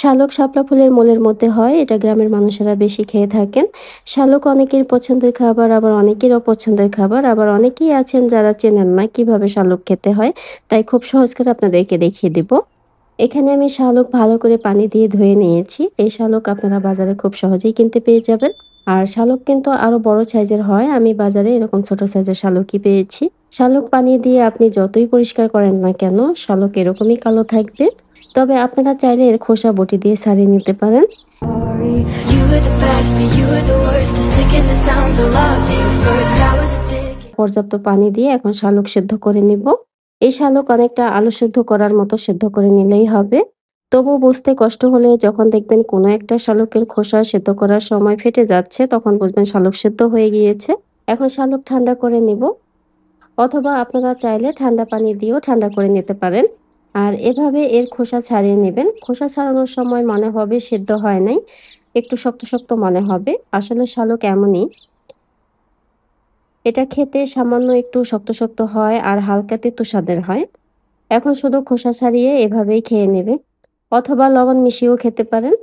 শালক শাপলা ফুলের মূলের মধ্যে হয়, এটা গ্রামের মানুষেরা বেশি খেয়ে থাকেন। শালক অনেকের পছন্দের খাবার, আবার অনেকের অপছন্দের খাবার, আবার অনেকেই আছেন যারা চেনেন না কিভাবে শালক খেতে হয়। তাই খুব সহজ করে আপনাদেরকে দেখিয়ে দিব। এখানে আমি শালক ভালো করে পানি দিয়ে ধুয়ে নিয়েছি। এই শালক আপনারা বাজারে খুব সহজেই কিনতে পেয়ে যাবেন। আর শালক কিন্তু আরো বড় সাইজের হয়। আমি বাজারে এরকম ছোট সাইজের শালকই পেয়েছি। শালক পানি দিয়ে আপনি যতই পরিষ্কার করেন না কেন, শালক এরকমই কালো থাকবে। তবে আপনারা চাইলে এর খোসা বটি দিয়ে ছাড়িয়ে নিতে পারেন। You were the best, but you were the worst. As sick as it sounds, I loved you first. I was addicted. পর্যাপ্ত পানি দিয়ে এখন শালক সেদ্ধ করে নিব। এই শালক অনেকটা আলু সেদ্ধ করার মতো সেদ্ধ করে নিলেই হবে। তবু বুঝতে কষ্ট হলে যখন দেখবেন কোনো একটা শালকের খোসা সেদ্ধ করার সময় ফেটে যাচ্ছে, তখন বুঝবেন শালক সেদ্ধ হয়ে গিয়েছে। এখন শালক ঠান্ডা করে নিব, অথবা আপনারা চাইলে ঠান্ডা পানি দিয়েও ঠান্ডা করে নিতে পারেন। আর এভাবে এর খোসা ছাড়িয়ে নেবেন। খোসা ছাড়ানোর সময় মনে হবে সেদ্ধ হয় নাই, একটু শক্ত শক্ত মনে হবে। আসলে শালক এমনই, এটা খেতে সামান্য একটু শক্ত শক্ত হয় আর হালকা তেতো স্বাদের হয়। এখন শুধু খোসা ছাড়িয়ে এভাবেই খেয়ে নেবে, অথবা লবণ মিশিয়েও খেতে পারেন।